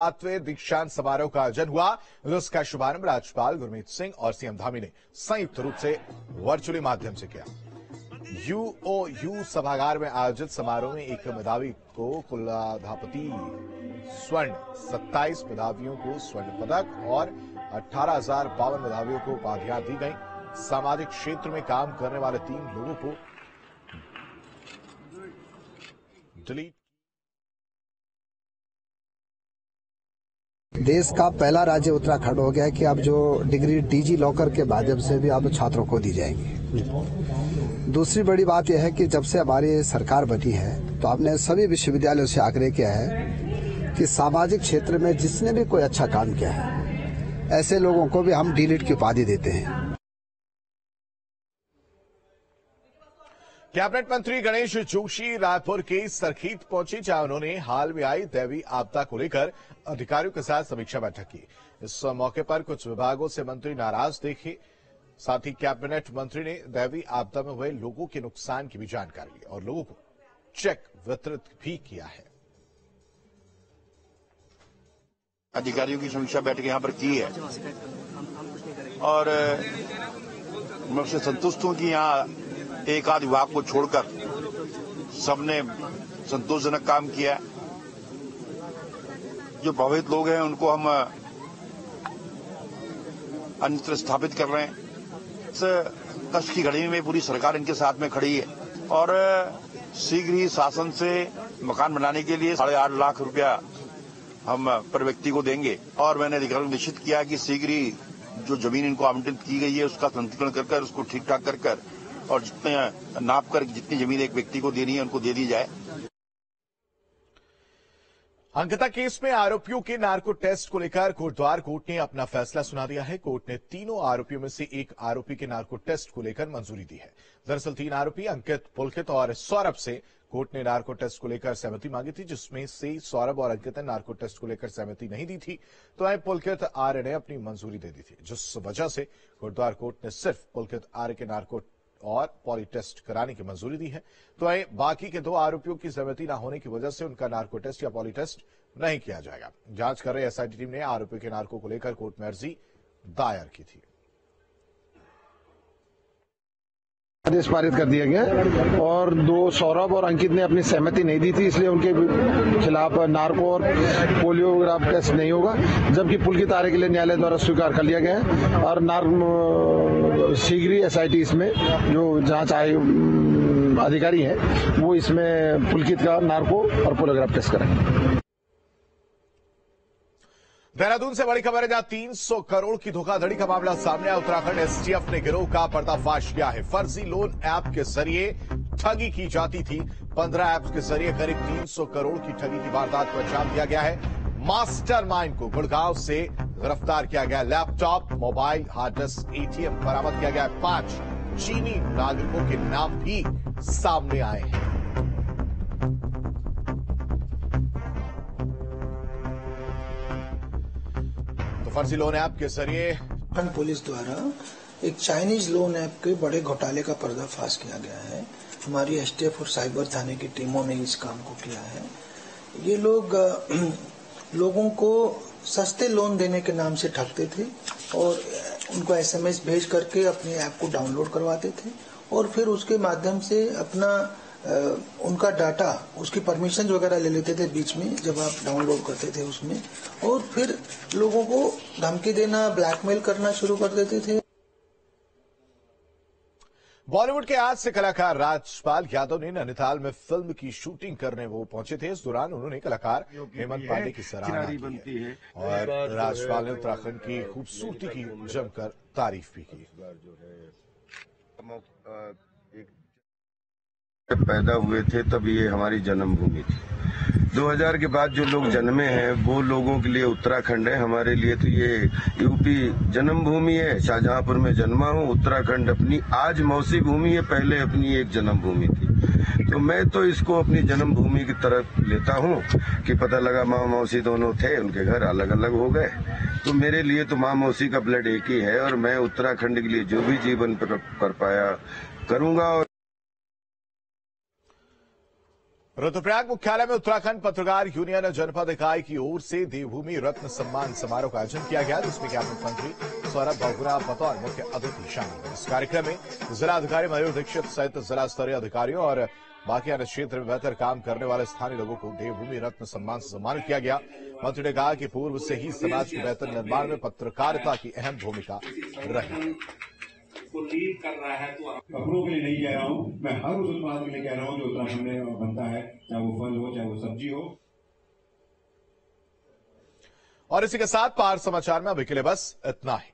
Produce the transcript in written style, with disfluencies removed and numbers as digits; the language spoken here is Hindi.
सातवें दीक्षांत समारोह का आयोजन हुआ, जिसका शुभारंभ राज्यपाल गुरमीत सिंह और सीएम धामी ने संयुक्त रूप से वर्चुअली माध्यम से किया। यूओयू सभागार में आयोजित समारोह में एक मेधावी को कुलाधिपति स्वर्ण, 27 मेधावियों को स्वर्ण पदक और 18,052 मेधावियों को उपाधियां दी गई। सामाजिक क्षेत्र में काम करने वाले 3 लोगों को डिलीट। देश का पहला राज्य उत्तराखंड हो गया है कि अब जो डिग्री डिजी लॉकर के माध्यम से भी अब छात्रों को दी जाएंगी। दूसरी बड़ी बात यह है कि जब से हमारी सरकार बनी है तो आपने सभी विश्वविद्यालयों से आग्रह किया है कि सामाजिक क्षेत्र में जिसने भी कोई अच्छा काम किया है ऐसे लोगों को भी हम डीलिट की उपाधि देते हैं। कैबिनेट मंत्री गणेश जोशी रायपुर के सरखीत पहुंचे, जहां उन्होंने हाल में आई दैवीय आपदा को लेकर अधिकारियों के साथ समीक्षा बैठक की। इस मौके पर कुछ विभागों से मंत्री नाराज देखे। साथ ही कैबिनेट मंत्री ने दैवीय आपदा में हुए लोगों के नुकसान की भी जानकारी ली और लोगों को चेक वितरित भी किया है। अधिकारियों की समीक्षा बैठक यहां पर की है और मैं उससे संतुष्ट हूं कि यहां एक आध विभाग को छोड़कर सबने संतोषजनक काम किया। जो प्रभावित लोग हैं उनको हम अन्यत्र स्थापित कर रहे हैं। इस कष्ट की घड़ी में पूरी सरकार इनके साथ में खड़ी है और शीघ्र ही शासन से मकान बनाने के लिए 8.5 लाख रुपया हम पर व्यक्ति को देंगे और मैंने अधिकारियों को निश्चित किया कि शीघ्र ही जो जमीन इनको आवंटित की गई है उसका संतुलन कर उसको ठीक ठाक कर और जितने नाप कर जितनी जमीन एक व्यक्ति को देनी है उनको दे दी जाए। अंकिता केस में आरोपियों के नार्को टेस्ट को लेकर कोटद्वार कोर्ट ने अपना फैसला सुना दिया है। कोर्ट ने तीनों आरोपियों में से एक आरोपी के नार्को टेस्ट को लेकर मंजूरी दी है। दरअसल 3 आरोपी अंकित, पुलकित और सौरभ से कोर्ट ने नार्को टेस्ट को लेकर सहमति मांगी थी, जिसमें से सौरभ और अंकित ने नार्को टेस्ट को लेकर सहमति नहीं दी थी, तो वहीं पुलकित आर्य ने अपनी मंजूरी दे दी थी, जिस वजह से कोटद्वार कोर्ट ने सिर्फ पुलकित आर्य के नार्को और पॉली टेस्ट कराने की मंजूरी दी है। तो बाकी के 2 आरोपियों की सहमति न होने की वजह से उनका नार्को टेस्ट या पॉली टेस्ट नहीं किया जाएगा। जांच कर रही एसआईटी टीम ने आरोपियों के नार्को को लेकर कोर्ट में अर्जी दायर की थी। आदेश पारित कर दिया गया और 2 सौरभ और अंकित ने अपनी सहमति नहीं दी थी, इसलिए उनके खिलाफ नार्को और पोलियोग्राफ टेस्ट नहीं होगा, जबकि पुलकित आर्य के लिए न्यायालय द्वारा स्वीकार कर लिया गया है और शीघ्र ही एसआईटी इसमें जो जांच अधिकारी है वो इसमें पुलकित का नार्को और पोलियोग्राफ टेस्ट करेंगे। देहरादून से बड़ी खबर है, जहां 300 करोड़ की धोखाधड़ी का मामला सामने आया। उत्तराखंड एसटीएफ ने गिरोह का पर्दाफाश किया है। फर्जी लोन ऐप के जरिए ठगी की जाती थी। 15 ऐप के जरिए करीब 300 करोड़ की ठगी की वारदात को अंजाम दिया गया है। मास्टरमाइंड को गुड़गांव से गिरफ्तार किया गया। Laptop, mobile, hard disk, ATM बरामद किया गया। 5 चीनी नागरिकों के नाम भी सामने आए हैं। फर्जी लोन ऐप के जरिए पुलिस द्वारा एक चाइनीज लोन ऐप के बड़े घोटाले का पर्दाफाश किया गया है। हमारी एसटीएफ और साइबर थाने की टीमों ने इस काम को किया है। ये लोग लोगों को सस्ते लोन देने के नाम से ठगते थे और उनको एसएमएस भेज करके अपने ऐप को डाउनलोड करवाते थे और फिर उसके माध्यम से अपना उनका डाटा, उसकी परमिशन वगैरह ले लेते थे बीच में जब आप डाउनलोड करते थे उसमें, और फिर लोगों को धमकी देना, ब्लैकमेल करना शुरू कर देते थे। बॉलीवुड के आज से कलाकार राजपाल यादव ने नैनीताल में फिल्म की शूटिंग करने वो पहुंचे थे। इस दौरान उन्होंने कलाकार हेमंत पांडे की सराहना की है और राजपाल ने उत्तराखंड की खूबसूरती की जमकर तारीफ भी की। पैदा हुए थे तब ये हमारी जन्मभूमि थी। 2000 के बाद जो लोग जन्मे हैं वो लोगों के लिए उत्तराखंड है, हमारे लिए तो ये यूपी जन्मभूमि है। शाहजहांपुर में जन्मा हूँ। उत्तराखंड अपनी आज मौसी भूमि है, पहले अपनी एक जन्मभूमि थी। तो मैं तो इसको अपनी जन्मभूमि की तरफ लेता हूँ कि पता लगा माँ मौसी दोनों थे, उनके घर अलग अलग हो गए, तो मेरे लिए तो माँ मौसी का ब्लड एक ही है और मैं उत्तराखंड के लिए जो भी जीवन कर पाया करूंगा। रुद्रप्रयाग मुख्यालय में उत्तराखंड पत्रकार यूनियन जनपद इकाई की ओर से देवभूमि रत्न सम्मान समारोह का आयोजन किया गया, जिसमें कैबिनेट मंत्री सौरभ बहुगुणा बतौर मुख्य अतिथि शामिल हुए। इस कार्यक्रम में जिलाधिकारी मयूर दीक्षित सहित जिला स्तरीय अधिकारियों और बाकी अन्य क्षेत्र में बेहतर काम करने वाले स्थानीय लोगों को देवभूमि रत्न सम्मान से सम्मानित किया गया। मंत्री ने कहा कि पूर्व से ही समाज के बेहतर निर्माण में पत्रकारिता की अहम भूमिका रही। को लीड कर रहा है, तो कपड़ों के लिए नहीं कह रहा हूं, मैं हर उस उत्पाद के लिए कह रहा हूं जो उत्तराखंड में बनता है, चाहे वो फल हो, चाहे वो सब्जी हो। और इसी के साथ पार समाचार में अभी के लिए बस इतना ही।